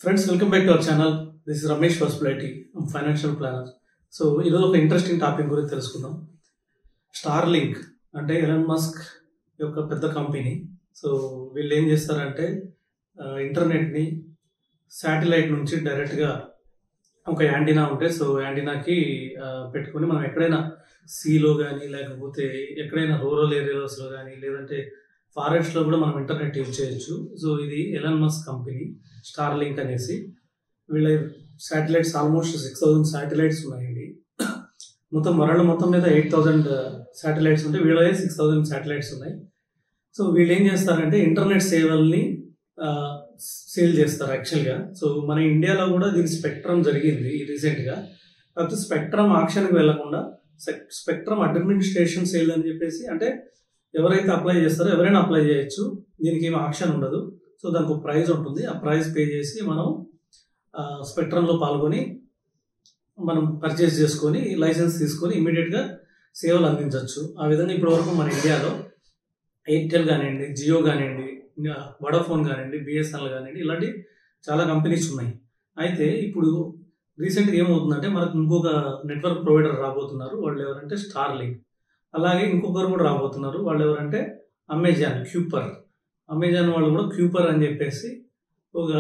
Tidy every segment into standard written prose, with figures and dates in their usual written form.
Friends, welcome back to our channel. This is Ramesh Possibility. I'm financial planner. So, ఈరోజు ఒక interesting topic గురించి తెలుసుకుందాం. Starlink అంటే Elon Musk యొక్క పెద్ద కంపెనీ. సో వీళ్ళు ఏం చేస్తారంటే ఇంటర్నెట్ని శాటిలైట్ నుంచి డైరెక్ట్గా ఒక యాంటీనా ఉంటే సో యాంటీనాకి పెట్టుకొని మనం ఎక్కడైనా సీలో కానీ లేకపోతే ఎక్కడైనా రూరల్ ఏరియాస్లో కానీ లేదంటే ఫారెస్ట్లో కూడా మనం ఇంటర్నెట్ యూజ్ చేయొచ్చు. సో ఇది ఎలాన్ మస్క్ కంపెనీ స్టార్లింక్ అనేసి. వీళ్ళ శాటిలైట్స్ ఆల్మోస్ట్ 6,000 శాటిలైట్స్ ఉన్నాయండి. మొత్తం వరల్డ్ మొత్తం మీద 8,000 శాటిలైట్స్ ఉంటే వీళ్ళ 6,000 శాటిలైట్స్ ఉన్నాయి. సో వీళ్ళు ఏం చేస్తారంటే ఇంటర్నెట్ సేవల్ని సేల్ చేస్తారు యాక్చువల్గా. సో మన ఇండియాలో కూడా దీని స్పెక్ట్రమ్ జరిగింది రీసెంట్గా. కాకపోతే స్పెక్ట్రమ్ ఆక్షన్కి వెళ్లకుండా స్పెక్ట్రమ్ అడ్మినిస్ట్రేషన్ సేల్ అని చెప్పేసి, అంటే ఎవరైతే అప్లై చేస్తారో ఎవరైనా అప్లై చేయొచ్చు, దీనికి ఏమి ఆక్షన్ ఉండదు. సో దానికి ఒక ప్రైజ్ ఉంటుంది, ఆ ప్రైజ్ పే చేసి మనం స్పెక్ట్రంలో పాల్గొని మనం పర్చేస్ చేసుకొని లైసెన్స్ తీసుకొని ఇమీడియట్గా సేవలు అందించవచ్చు. ఆ విధంగా ఇప్పటివరకు మన ఇండియాలో ఎయిర్టెల్ కానివ్వండి, జియో కానివ్వండి, వడాఫోన్ కానివ్వండి, బిఎస్ఎన్ఎల్ కానివ్వండి, ఇలాంటి చాలా కంపెనీస్ ఉన్నాయి. అయితే ఇప్పుడు రీసెంట్గా ఏమవుతుందంటే మనకు ఇంకొక నెట్వర్క్ ప్రొవైడర్ రాబోతున్నారు. వాళ్ళు ఎవరంటే స్టార్లింక్. అలాగే ఇంకొకరు కూడా రాబోతున్నారు. వాళ్ళు ఎవరంటే అమెజాన్ క్యూపర్. అమెజాన్ వాళ్ళు కూడా క్యూపర్ అని చెప్పేసి ఒక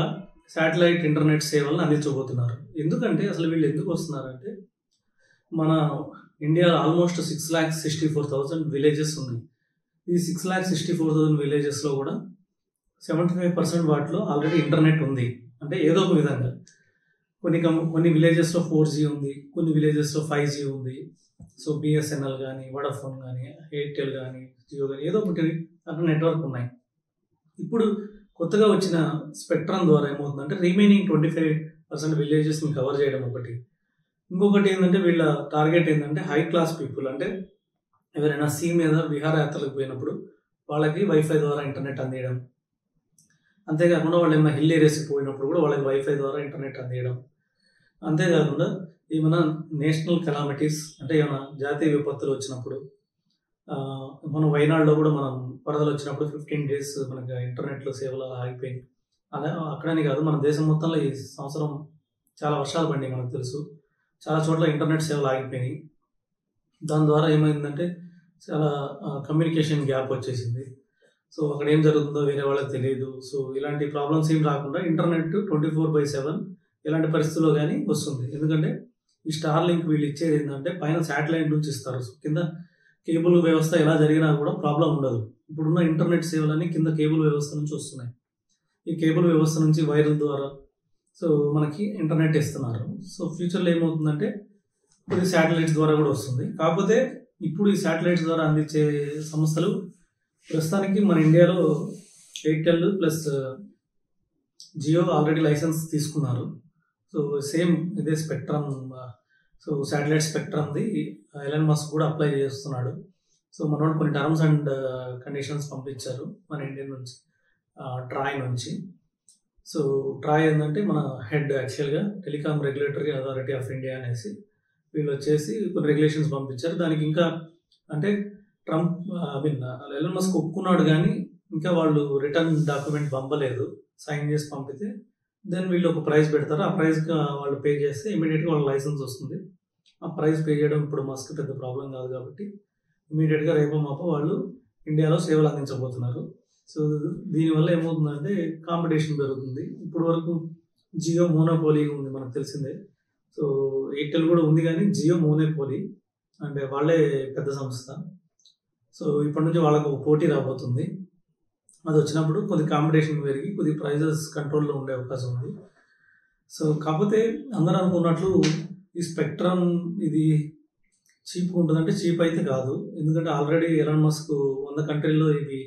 శాటిలైట్ ఇంటర్నెట్ సేవలను అందించబోతున్నారు. ఎందుకంటే అసలు వీళ్ళు ఎందుకు వస్తున్నారంటే మన ఇండియాలో ఆల్మోస్ట్ 6,64,000 విలేజెస్ ఉన్నాయి. ఈ 6,64,000 విలేజెస్లో కూడా 75% వాటిలో ఆల్రెడీ ఇంటర్నెట్ ఉంది. అంటే ఏదో ఒక విధంగా కొన్ని విలేజెస్లో 4G ఉంది, కొన్ని విలేజెస్లో 5G ఉంది. సో బిఎస్ఎన్ఎల్ కానీ, వడాఫోన్ కానీ, ఎయిర్టెల్ కానీ, జియో కానీ ఏదో ఒకటి అక్కడ నెట్వర్క్ ఉన్నాయి. ఇప్పుడు కొత్తగా వచ్చిన స్పెక్ట్రమ్ ద్వారా ఏమవుతుందంటే రిమైనింగ్ 25% విలేజెస్ని కవర్ చేయడం ఒకటి. ఇంకొకటి ఏంటంటే వీళ్ళ టార్గెట్ ఏంటంటే హై క్లాస్ పీపుల్, అంటే ఎవరైనా సీ మీద విహారయాత్రలకు పోయినప్పుడు వాళ్ళకి వైఫై ద్వారా ఇంటర్నెట్ అందియడం. అంతేకాకుండా వాళ్ళు ఏమైనా హిల్ ఏరియాస్కి పోయినప్పుడు కూడా వాళ్ళకి వైఫై ద్వారా ఇంటర్నెట్ అందియడం. అంతేకాకుండా ఏమైనా నేషనల్ కెలామిటీస్, అంటే ఏమైనా జాతీయ విపత్తులు వచ్చినప్పుడు, మనం వైనాడులో కూడా మనం వరదలు వచ్చినప్పుడు 15 days మనకి ఇంటర్నెట్లో సేవలు ఆగిపోయింది. అలా అక్కడని కాదు, మన దేశం మొత్తంలో ఈ సంవత్సరం చాలా వర్షాలు పడినాయి, మనకు తెలుసు. చాలా చోట్ల ఇంటర్నెట్ సేవలు ఆగిపోయినాయి. దాని ద్వారా ఏమైందంటే చాలా కమ్యూనికేషన్ గ్యాప్ వచ్చేసింది. సో అక్కడ ఏం జరుగుతుందో వేరే వాళ్ళకి తెలియదు. సో ఇలాంటి ప్రాబ్లమ్స్ ఏం రాకుండా ఇంటర్నెట్ 24/7 ఇలాంటి పరిస్థితుల్లో కానీ వస్తుంది. ఎందుకంటే ఈ స్టార్లింక్ వీళ్ళు ఇచ్చేది ఏంటంటే పైన శాటిలైట్ నుంచి ఇస్తారు. కింద కేబుల్ వ్యవస్థ ఎలా జరిగినా కూడా ప్రాబ్లం ఉండదు. ఇప్పుడున్న ఇంటర్నెట్ సేవలన్నీ కింద కేబుల్ వ్యవస్థ నుంచి వస్తున్నాయి. ఈ కేబుల్ వ్యవస్థ నుంచి వైర్ల ద్వారా సో మనకి ఇంటర్నెట్ ఇస్తున్నారు. సో ఫ్యూచర్లో ఏమవుతుందంటే ఇప్పుడు శాటిలైట్స్ ద్వారా కూడా వస్తుంది. కాకపోతే ఇప్పుడు ఈ శాటిలైట్స్ ద్వారా అందించే సంస్థలు ప్రస్తుతానికి మన ఇండియాలో Airtel plus Jio already license తీసుకున్నారు. సో సేమ్ ఇదే స్పెక్ట్రమ్, సో శాటిలైట్ స్పెక్ట్రమ్ది ఎలాన్ మస్క్ కూడా అప్లై చేస్తున్నాడు. సో మనోడు కొన్ని టర్మ్స్ అండ్ కండిషన్స్ పంపించారు మన ఇండియా నుంచి, ట్రాయ్ నుంచి. సో ట్రాయ్ ఏంటంటే మన హెడ్ యాక్చువల్గా telecom regulatory authority of India అనేసి వీళ్ళు వచ్చేసి కొన్ని రెగ్యులేషన్స్ పంపించారు. దానికి ఇంకా అంటే ట్రంప్ ఎలాన్ మస్క్ ఒప్పుకున్నాడు కానీ ఇంకా వాళ్ళు రిటర్న్ డాక్యుమెంట్ పంపలేదు. సైన్ చేసి పంపితే దెన్ వీళ్ళు ఒక ప్రైస్ పెడతారు. ఆ ప్రైస్కి వాళ్ళు పే చేస్తే ఇమీడియట్గా వాళ్ళ లైసెన్స్ వస్తుంది. ఆ ప్రైస్ పే చేయడం ఇప్పుడు మస్క్ పెద్ద ప్రాబ్లం కాదు కాబట్టి ఇమీడియట్గా రేపో మాపో వాళ్ళు ఇండియాలో సేవలు అందించబోతున్నారు. సో దీనివల్ల ఏమవుతుందంటే కాంపిటీషన్ పెరుగుతుంది. ఇప్పుడు వరకు జియో మోనోపోలీ ఉంది, మనకు తెలిసిందే. సో ఎయిర్టెల్ కూడా ఉంది కానీ జియో మోనోపోలీ, అంటే వాళ్ళే పెద్ద సంస్థ. సో ఇప్పటి నుంచి వాళ్ళకు ఒక పోటీ రాబోతుంది. అది వచ్చినప్పుడు కొద్ది కాంపిటీషన్ పెరిగి కొద్ది ప్రైజెస్ కంట్రోల్లో ఉండే అవకాశం ఉంది. సో కాకపోతే అందరూ అనుకున్నట్లు ఈ స్పెక్ట్రమ్ ఇది చీప్గా ఉంటుందంటే చీప్ అయితే కాదు. ఎందుకంటే ఆల్రెడీ ఎలాన్ మస్క్ 100 కంట్రీల్లో ఇది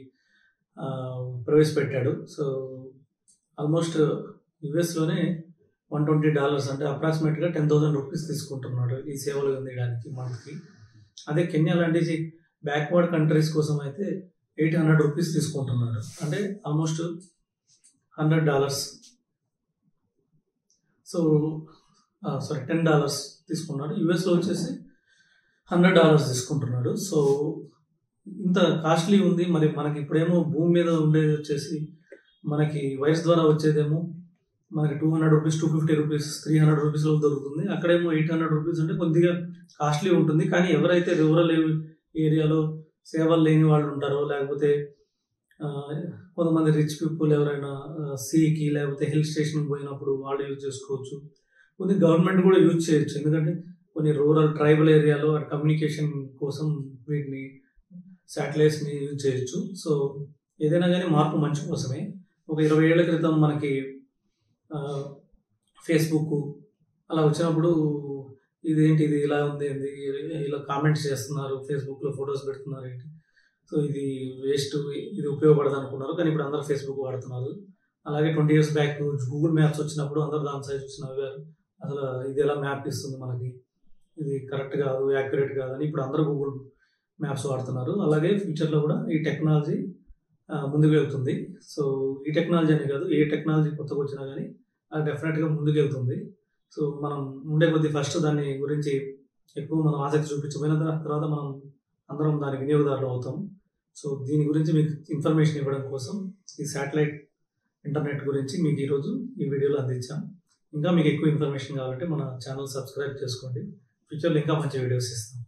ప్రవేశపెట్టాడు. సో ఆల్మోస్ట్ యుఎస్లోనే $120 అంటే అప్రాక్సిమేట్గా 10,000 రూపీస్ తీసుకుంటున్నాడు ఈ సేవలు అందించడానికి మంత్కి. అదే కెన్యా లాంటి బ్యాక్వర్డ్ కంట్రీస్ కోసం అయితే 800 రూపీస్ తీసుకుంటున్నాడు, అంటే ఆల్మోస్ట్ $100. సో $10 తీసుకున్నాడు. యుఎస్లో వచ్చేసి $100 తీసుకుంటున్నాడు. సో ఇంత కాస్ట్లీ ఉంది. మరి మనకి ఇప్పుడేమో భూమి మీద ఉండేది వచ్చేసి మనకి వైర్స్ ద్వారా వచ్చేదేమో మనకి 200 రూపీస్, 250 రూపీస్, 300 రూపీస్లో దొరుకుతుంది. అక్కడేమో 800 రూపీస్ అంటే కొద్దిగా కాస్ట్లీ ఉంటుంది. కానీ ఎవరైతే రూరల్ ఏరియాలో సేవలు లేని వాళ్ళు ఉంటారో, లేకపోతే కొంతమంది రిచ్ పీపుల్ ఎవరైనా సీకి లేకపోతే హిల్ స్టేషన్కి పోయినప్పుడు వాళ్ళు యూజ్ చేసుకోవచ్చు. కొన్ని గవర్నమెంట్ కూడా యూజ్ చేయొచ్చు. ఎందుకంటే కొన్ని రూరల్ ట్రైబల్ ఏరియాలో కమ్యూనికేషన్ కోసం వీటిని శాటిలైట్స్ని యూజ్ చేయొచ్చు. సో ఏదైనా కానీ మార్పు మంచి కోసమే. ఒక 20 ఏళ్ల క్రితం మనకి ఫేస్బుక్ అలా వచ్చినప్పుడు ఇదేంటి, ఇది ఇలా ఉంది, ఏంటి ఇలా కామెంట్స్ చేస్తున్నారు, ఫేస్బుక్లో ఫొటోస్ పెడుతున్నారు ఏంటి, సో ఇది వేస్ట్, ఇది ఉపయోగపడదు అనుకున్నారు. కానీ ఇప్పుడు అందరూ ఫేస్బుక్ వాడుతున్నారు. అలాగే 20 years బ్యాక్ గూగుల్ మ్యాప్స్ వచ్చినప్పుడు అందరూ దాని సైజ్ చూసి నవ్వారు. అసలు ఇది ఎలా మ్యాప్ ఇస్తుంది మనకి, ఇది కరెక్ట్ కాదు, యాక్యురేట్ కాదని ఇప్పుడు అందరూ గూగుల్ మ్యాప్స్ వాడుతున్నారు. అలాగే ఫ్యూచర్లో కూడా ఈ టెక్నాలజీ ముందుకు వెళ్తుంది. సో ఈ టెక్నాలజీ అనే కాదు, ఏ టెక్నాలజీ కొత్తగా వచ్చినా కానీ అది డెఫినెట్గా ముందుకు వెళ్తుంది. సో మనం ఉండే కొద్ది ఫస్ట్ దాని గురించి ఎక్కువ మనం ఆసక్తి చూపించబోయిన తర్వాత మనం అందరం దాని వినియోగదారులు అవుతాం. సో దీని గురించి మీకు ఇన్ఫర్మేషన్ ఇవ్వడం కోసం ఈ శాటిలైట్ ఇంటర్నెట్ గురించి మీకు ఈరోజు ఈ వీడియోలో అందించాం. ఇంకా మీకు ఎక్కువ ఇన్ఫర్మేషన్ కావాలంటే మన ఛానల్ సబ్స్క్రైబ్ చేసుకోండి. ఫ్యూచర్లో ఇంకా మంచి వీడియోస్ ఇస్తాం.